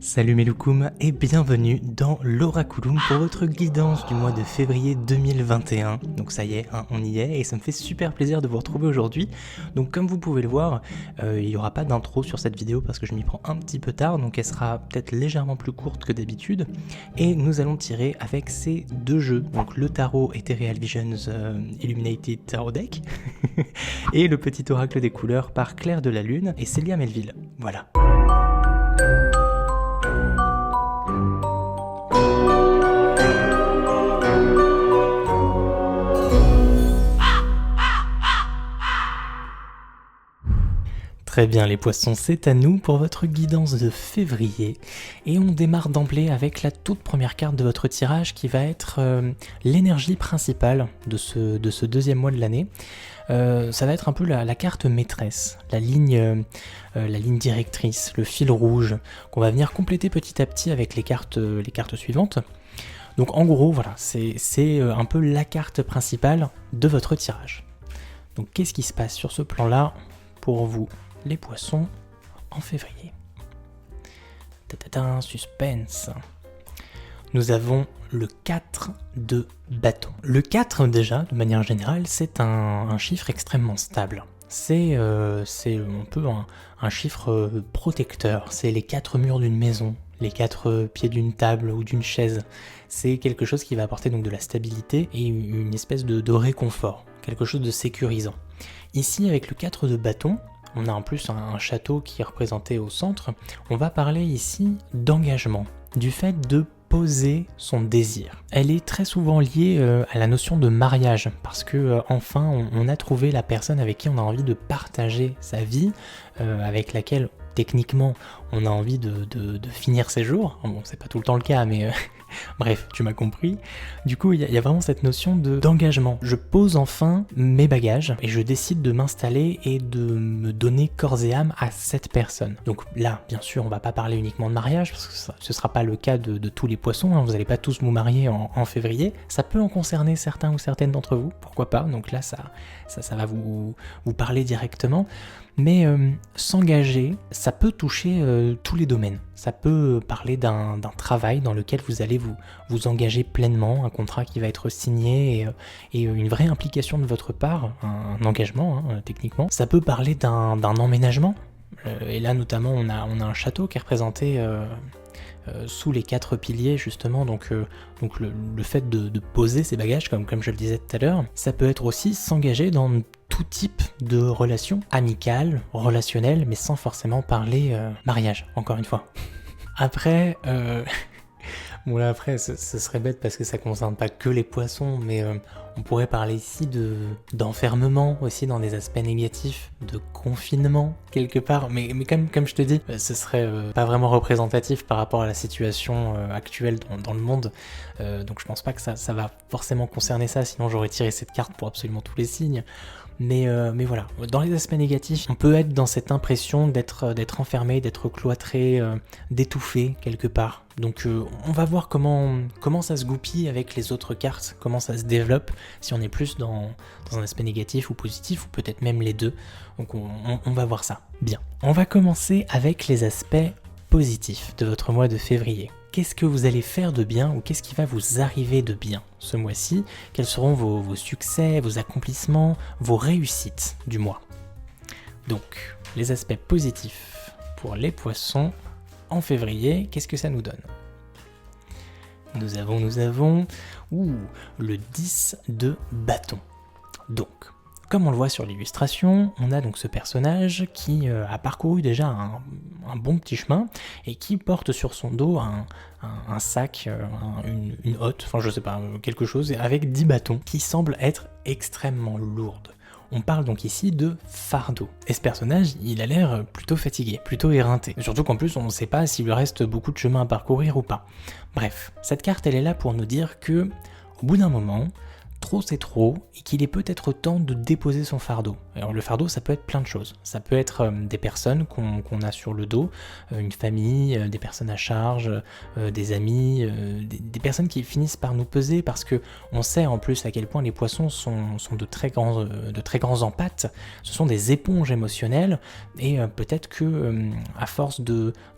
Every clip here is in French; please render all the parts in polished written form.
Salut mes loukoums et bienvenue dans l'Oraculum pour votre guidance du mois de février 2021. Donc ça y est, on y est et ça me fait super plaisir de vous retrouver aujourd'hui. Donc comme vous pouvez le voir, il n'y aura pas d'intro sur cette vidéo parce que je m'y prends un petit peu tard, donc elle sera peut-être légèrement plus courte que d'habitude. Et nous allons tirer avec ces deux jeux, donc le tarot Ethereal Visions Illuminated Tarot Deck et le petit oracle des couleurs par Claire de la Lune et Célia Melville. Voilà. Très bien les poissons, c'est à nous pour votre guidance de février et on démarre d'emblée avec la toute première carte de votre tirage qui va être l'énergie principale de ce deuxième mois de l'année. Ça va être un peu la carte maîtresse, la ligne directrice, le fil rouge qu'on va venir compléter petit à petit avec les cartes suivantes. Donc en gros voilà, c'est un peu la carte principale de votre tirage. Donc qu'est-ce qui se passe sur ce plan-là pour vous les poissons en février? Suspense. Nous avons le 4 de bâton. Le 4 déjà, de manière générale, c'est un chiffre extrêmement stable. C'est un peu un chiffre protecteur. C'est les 4 murs d'une maison, les 4 pieds d'une table ou d'une chaise. C'est quelque chose qui va apporter donc de la stabilité et une espèce de réconfort, quelque chose de sécurisant. Ici, avec le 4 de bâton, on a en plus un château qui est représenté au centre. On va parler ici d'engagement, du fait de poser son désir. Elle est très souvent liée à la notion de mariage, parce que enfin on a trouvé la personne avec qui on a envie de partager sa vie, avec laquelle techniquement on a envie de finir ses jours. Bon, c'est pas tout le temps le cas, mais bref, tu m'as compris. Du coup, il y a vraiment cette notion d'engagement. Je pose enfin mes bagages et je décide de m'installer et de me donner corps et âme à cette personne. Donc là, bien sûr, on va pas parler uniquement de mariage, parce que ce sera pas le cas de tous les poissons, hein. Vous n'allez pas tous vous marier en février. Ça peut en concerner certains ou certaines d'entre vous, pourquoi pas. Donc là, ça va vous parler directement. Mais s'engager, ça peut toucher tous les domaines. Ça peut parler d'un travail dans lequel vous allez vous engager pleinement, un contrat qui va être signé et une vraie implication de votre part, un engagement techniquement. Ça peut parler d'un emménagement. Et là notamment on a un château qui est représenté sous les 4 piliers justement, donc le fait de poser ses bagages comme je le disais tout à l'heure. Ça peut être aussi s'engager dans tout type de relations amicales, relationnelles, mais sans forcément parler mariage, encore une fois. Après, bon là après ce serait bête parce que ça concerne pas que les poissons, mais on pourrait parler ici d'enfermement aussi dans des aspects négatifs, de confinement quelque part, mais comme je te dis, ce serait pas vraiment représentatif par rapport à la situation actuelle dans le monde, donc je pense pas que ça va forcément concerner ça, sinon j'aurais tiré cette carte pour absolument tous les signes. Mais voilà, dans les aspects négatifs, on peut être dans cette impression d'être enfermé, d'être cloîtré, d'étouffer quelque part. Donc on va voir comment ça se goupille avec les autres cartes, comment ça se développe, si on est plus dans un aspect négatif ou positif, ou peut-être même les deux. Donc on va voir ça. Bien. On va commencer avec les aspects positifs de votre mois de février. Qu'est-ce que vous allez faire de bien ou qu'est-ce qui va vous arriver de bien ce mois-ci? Quels seront vos succès, vos accomplissements, vos réussites du mois? Donc, les aspects positifs pour les poissons en février, qu'est-ce que ça nous donne? Nous avons le 10 de bâton. Donc, comme on le voit sur l'illustration, on a donc ce personnage qui a parcouru déjà un bon petit chemin et qui porte sur son dos un sac, une hotte, enfin je sais pas, quelque chose avec 10 bâtons qui semblent être extrêmement lourdes. On parle donc ici de fardeau. Et ce personnage, il a l'air plutôt fatigué, plutôt éreinté. Surtout qu'en plus, on ne sait pas s'il lui reste beaucoup de chemin à parcourir ou pas. Bref, cette carte, elle est là pour nous dire que, au bout d'un moment, trop c'est trop et qu'il est peut-être temps de déposer son fardeau. Alors le fardeau, ça peut être plein de choses. Ça peut être des personnes qu'on a sur le dos, une famille, des personnes à charge, des amis, des personnes qui finissent par nous peser parce que on sait en plus à quel point les poissons sont de très grands empathes. Ce sont des éponges émotionnelles et peut-être que à force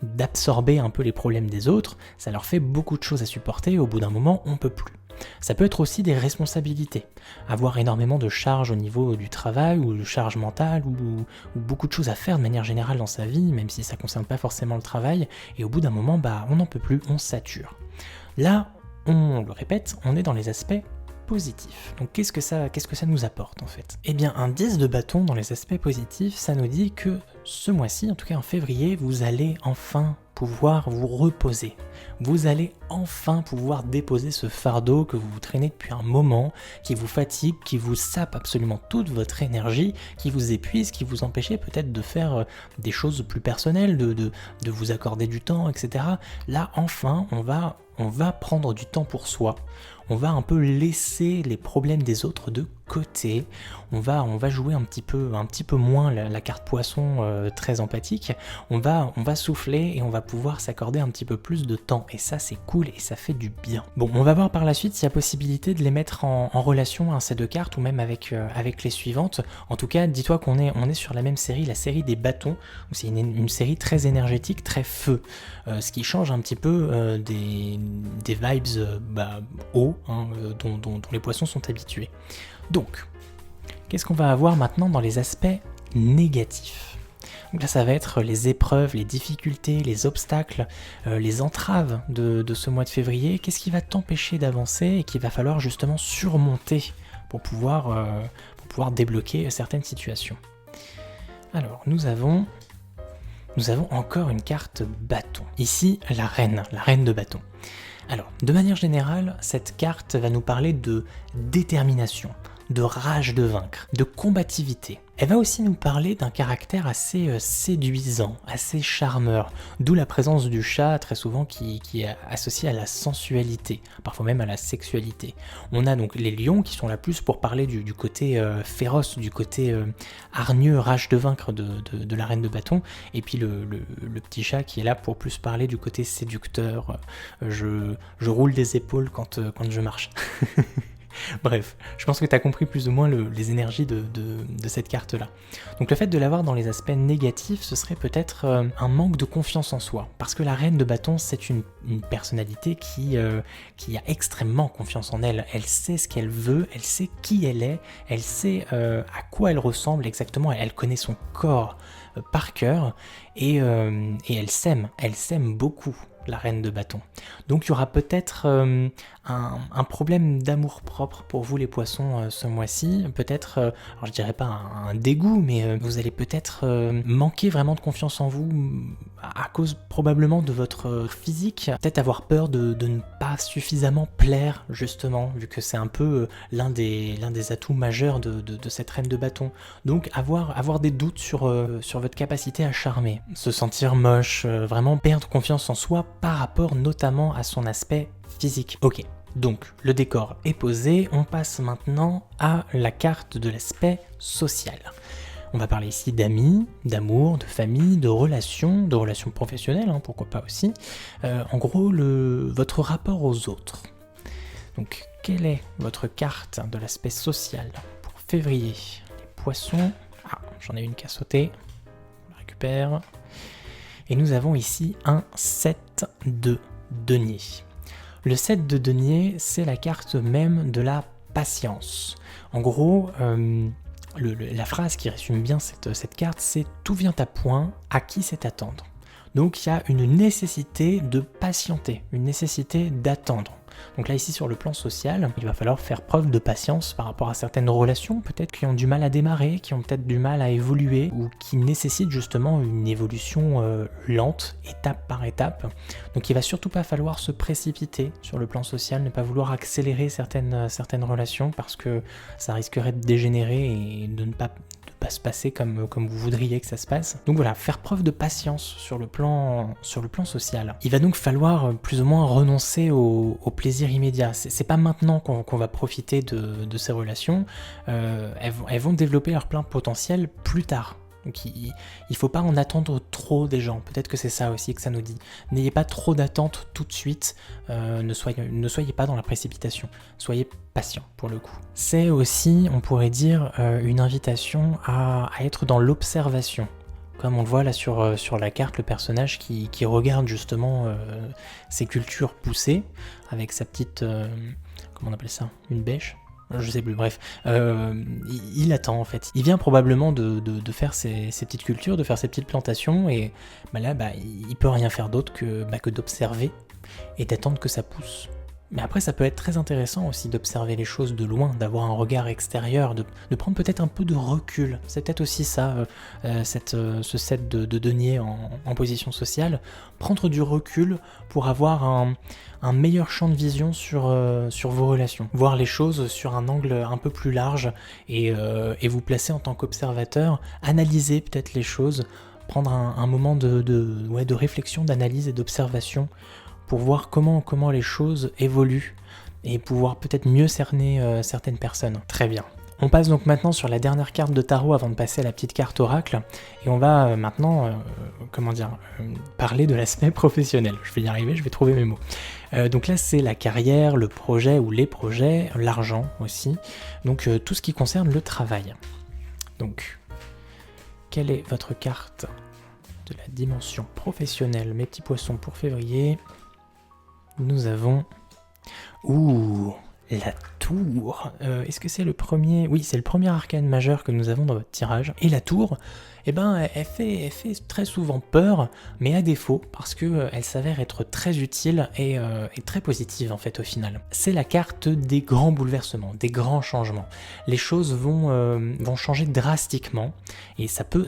d'absorber un peu les problèmes des autres, ça leur fait beaucoup de choses à supporter et au bout d'un moment, on peut plus. Ça peut être aussi des responsabilités, avoir énormément de charges au niveau du travail ou de charges mentales ou beaucoup de choses à faire de manière générale dans sa vie, même si ça ne concerne pas forcément le travail, et au bout d'un moment, on n'en peut plus, on sature. Là, on le répète, on est dans les aspects positifs. Donc qu'est-ce que ça nous apporte en fait? Eh bien un 10 de bâton dans les aspects positifs, ça nous dit que ce mois-ci, en tout cas en février, vous allez enfin pouvoir vous reposer. Vous allez enfin pouvoir déposer ce fardeau que vous traînez depuis un moment, qui vous fatigue, qui vous sape absolument toute votre énergie, qui vous épuise, qui vous empêche peut-être de faire des choses plus personnelles, de vous accorder du temps, etc. Là, enfin, on va prendre du temps pour soi. On va un peu laisser les problèmes des autres de côté. On va jouer un petit peu moins la carte poisson très empathique. On va souffler et on va pouvoir s'accorder un petit peu plus de temps. Et ça, c'est cool et ça fait du bien. Bon, on va voir par la suite s'il y a possibilité de les mettre en relation, ces deux cartes, ou même avec les suivantes. En tout cas, dis-toi qu'on est sur la même série, la série des bâtons. C'est une série très énergétique, très feu. Ce qui change un petit peu des vibes haut, dont les poissons sont habitués. Donc, qu'est-ce qu'on va avoir maintenant dans les aspects négatifs? Donc là, ça va être les épreuves, les difficultés, les obstacles, les entraves de ce mois de février. Qu'est-ce qui va t'empêcher d'avancer et qu'il va falloir justement surmonter pour pouvoir débloquer certaines situations? Alors, nous avons encore une carte bâton. Ici, la reine de bâton. Alors, de manière générale, cette carte va nous parler de détermination, de rage de vaincre, de combativité. Elle va aussi nous parler d'un caractère assez séduisant, assez charmeur, d'où la présence du chat très souvent qui est associé à la sensualité, parfois même à la sexualité. On a donc les lions qui sont là plus pour parler du côté féroce, du côté hargneux, rage de vaincre de la reine de bâton, et puis le petit chat qui est là pour plus parler du côté séducteur, je roule des épaules quand je marche. Bref, je pense que tu as compris plus ou moins les énergies de cette carte-là. Donc le fait de l'avoir dans les aspects négatifs, ce serait peut-être un manque de confiance en soi. Parce que la reine de bâton, c'est une personnalité qui a extrêmement confiance en elle. Elle sait ce qu'elle veut, elle sait qui elle est, elle sait à quoi elle ressemble exactement, elle connaît son corps par cœur et elle s'aime beaucoup. La reine de bâton. Donc il y aura peut-être un problème d'amour-propre pour vous les poissons ce mois-ci. Peut-être, alors je dirais pas un dégoût, mais vous allez peut-être manquer vraiment de confiance en vous à cause probablement de votre physique. Peut-être avoir peur de ne pas suffisamment plaire justement, vu que c'est un peu l'un des atouts majeurs de cette reine de bâton. Donc avoir des doutes sur votre capacité à charmer, se sentir moche, vraiment perdre confiance en soi par rapport notamment à son aspect physique. Ok, donc le décor est posé, on passe maintenant à la carte de l'aspect social. On va parler ici d'amis, d'amour, de famille, de relations professionnelles, pourquoi pas aussi. En gros, votre rapport aux autres. Donc, quelle est votre carte de l'aspect social pour février? Les poissons. Ah, j'en ai une qui a sauté. On la récupère. Et nous avons ici un 7 de denier. Le 7 de denier, c'est la carte même de la patience. En gros, la phrase qui résume bien cette carte, c'est « tout vient à point, à qui c'est attendre ». Donc il y a une nécessité de patienter, une nécessité d'attendre. Donc là ici sur le plan social, il va falloir faire preuve de patience par rapport à certaines relations peut-être qui ont du mal à démarrer, qui ont peut-être du mal à évoluer ou qui nécessitent justement une évolution lente, étape par étape. Donc il va surtout pas falloir se précipiter sur le plan social, ne pas vouloir accélérer certaines relations parce que ça risquerait de dégénérer et de ne pas pas se passer comme vous voudriez que ça se passe. Donc voilà, faire preuve de patience sur le plan social. Il va donc falloir plus ou moins renoncer au plaisir immédiat. C'est pas maintenant qu'on va profiter de ces relations, elles vont développer leur plein potentiel plus tard. Donc il faut pas en attendre trop des gens, peut-être que c'est ça aussi que ça nous dit. N'ayez pas trop d'attentes tout de suite, ne soyez pas dans la précipitation, soyez patient pour le coup. C'est aussi, on pourrait dire, une invitation à être dans l'observation. Comme on le voit là sur la carte, le personnage qui regarde justement ces cultures poussées, avec sa petite, comment on appelle ça, une bêche ? Je sais plus, bref, il attend en fait. Il vient probablement de faire ces petites cultures, de faire ces petites plantations, et là, il peut rien faire d'autre que d'observer et d'attendre que ça pousse. Mais après, ça peut être très intéressant aussi d'observer les choses de loin, d'avoir un regard extérieur, de prendre peut-être un peu de recul. C'est peut-être aussi ça, ce set de deniers en position sociale. Prendre du recul pour avoir un meilleur champ de vision sur vos relations. Voir les choses sur un angle un peu plus large et vous placer en tant qu'observateur, analyser peut-être les choses, prendre un moment de réflexion, d'analyse et d'observation pour voir comment les choses évoluent et pouvoir peut-être mieux cerner certaines personnes. Très bien. On passe donc maintenant sur la dernière carte de tarot avant de passer à la petite carte oracle, et on va maintenant, parler de l'aspect professionnel. Je vais y arriver, je vais trouver mes mots. Donc là c'est la carrière, le projet ou les projets, l'argent aussi, donc tout ce qui concerne le travail. Donc, quelle est votre carte de la dimension professionnelle, mes petits poissons, pour février? Nous avons... Ouh, la tour. Est-ce que c'est le premier... Oui, c'est le premier arcane majeur que nous avons dans votre tirage. Et la tour, elle fait très souvent peur, mais à défaut, parce qu'elle s'avère être très utile et très positive en fait au final. C'est la carte des grands bouleversements, des grands changements. Les choses vont changer drastiquement, et ça peut,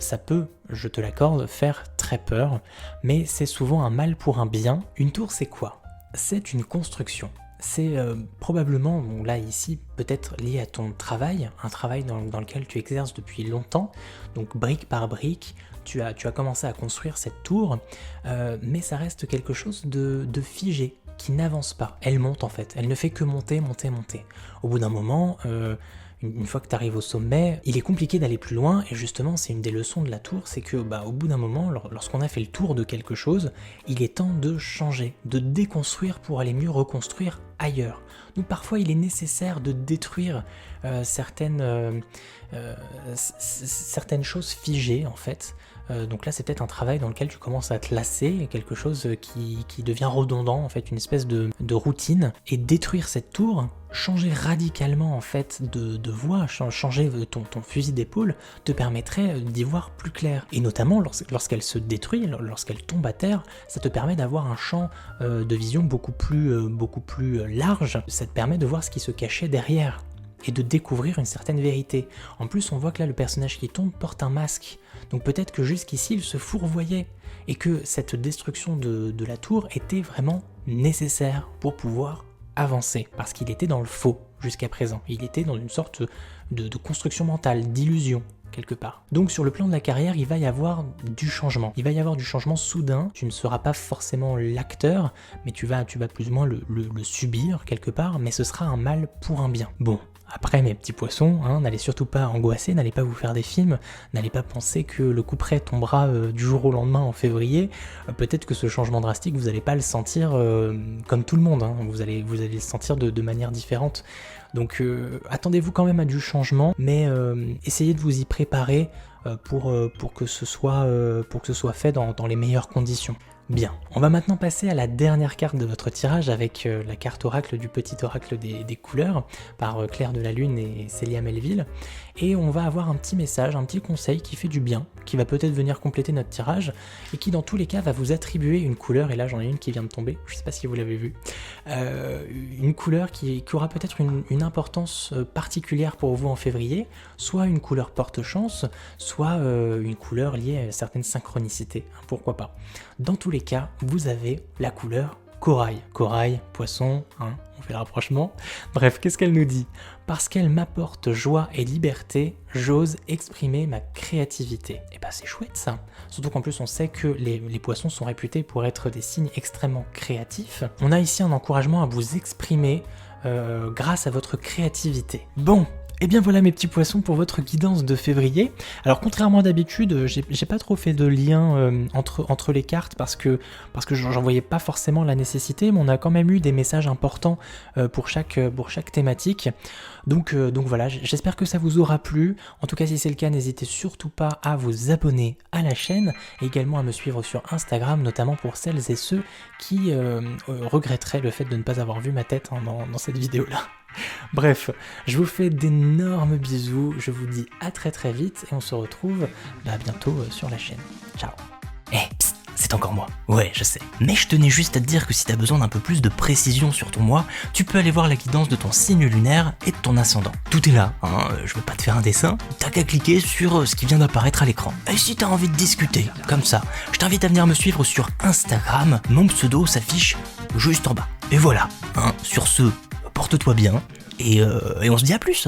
je te l'accorde, faire très peur, mais c'est souvent un mal pour un bien. Une tour, c'est quoi ? C'est une construction. C'est probablement, bon là ici, peut-être lié à ton travail, un travail dans lequel tu exerces depuis longtemps, donc brique par brique, tu as commencé à construire cette tour, mais ça reste quelque chose de figé, qui n'avance pas. Elle monte en fait, elle ne fait que monter. Au bout d'un moment, une fois que tu arrives au sommet, il est compliqué d'aller plus loin, et justement c'est une des leçons de la tour, c'est que au bout d'un moment, lorsqu'on a fait le tour de quelque chose, il est temps de changer, de déconstruire pour aller mieux reconstruire ailleurs. Donc parfois il est nécessaire de détruire certaines choses figées en fait. Donc là c'est peut-être un travail dans lequel tu commences à te lasser, quelque chose qui devient redondant en fait, une espèce de routine, et détruire cette tour, changer radicalement en fait de voie, changer ton fusil d'épaule te permettrait d'y voir plus clair. Et notamment lorsqu'elle se détruit, lorsqu'elle tombe à terre, ça te permet d'avoir un champ de vision beaucoup plus large. Ça te permet de voir ce qui se cachait derrière et de découvrir une certaine vérité. En plus, on voit que là, le personnage qui tombe porte un masque. Donc peut-être que jusqu'ici, il se fourvoyait et que cette destruction de la tour était vraiment nécessaire pour pouvoir avancer, parce qu'il était dans le faux jusqu'à présent. Il était dans une sorte de construction mentale, d'illusion, quelque part. Donc sur le plan de la carrière, il va y avoir du changement. Il va y avoir du changement soudain. Tu ne seras pas forcément l'acteur, mais tu vas plus ou moins le subir quelque part, mais ce sera un mal pour un bien. Bon. Après mes petits poissons, n'allez surtout pas angoisser, n'allez pas vous faire des films, n'allez pas penser que le couperet tombera du jour au lendemain en février. Peut-être que ce changement drastique, vous n'allez pas le sentir comme tout le monde, vous allez le sentir de manière différente. Donc attendez-vous quand même à du changement, mais essayez de vous y préparer pour que ce soit fait dans les meilleures conditions. Bien, on va maintenant passer à la dernière carte de votre tirage avec la carte oracle du petit oracle des couleurs par Claire de la Lune et Célia Melville, et on va avoir un petit message, un petit conseil qui fait du bien, qui va peut-être venir compléter notre tirage et qui dans tous les cas va vous attribuer une couleur, et là j'en ai une qui vient de tomber, je sais pas si vous l'avez vu, une couleur qui aura peut-être une importance particulière pour vous en février, soit une couleur porte-chance, soit une couleur liée à certaines synchronicités, pourquoi pas. Dans tous les cas, vous avez la couleur corail. Corail, poisson, hein, on fait le rapprochement. Bref, qu'est-ce qu'elle nous dit? Parce qu'elle m'apporte joie et liberté, j'ose exprimer ma créativité. Et bah c'est chouette ça. Surtout qu'en plus on sait que les poissons sont réputés pour être des signes extrêmement créatifs. On a ici un encouragement à vous exprimer grâce à votre créativité. Bon, et bien voilà mes petits poissons pour votre guidance de février. Alors contrairement à d'habitude, j'ai pas trop fait de lien entre les cartes parce que j'en voyais pas forcément la nécessité, mais on a quand même eu des messages importants pour chaque thématique. Donc voilà, j'espère que ça vous aura plu. En tout cas si c'est le cas, n'hésitez surtout pas à vous abonner à la chaîne et également à me suivre sur Instagram, notamment pour celles et ceux qui regretteraient le fait de ne pas avoir vu ma tête dans cette vidéo-là. Bref, je vous fais d'énormes bisous, je vous dis à très très vite et on se retrouve bientôt sur la chaîne. Ciao. Psst, c'est encore moi. Ouais, je sais. Mais je tenais juste à te dire que si t'as besoin d'un peu plus de précision sur ton mois, tu peux aller voir la guidance de ton signe lunaire et de ton ascendant. Tout est là, hein, je veux pas te faire un dessin, t'as qu'à cliquer sur ce qui vient d'apparaître à l'écran. Et si t'as envie de discuter, comme ça, je t'invite à venir me suivre sur Instagram, mon pseudo s'affiche juste en bas. Et voilà, hein, sur ce, porte-toi bien, et on se dit à plus.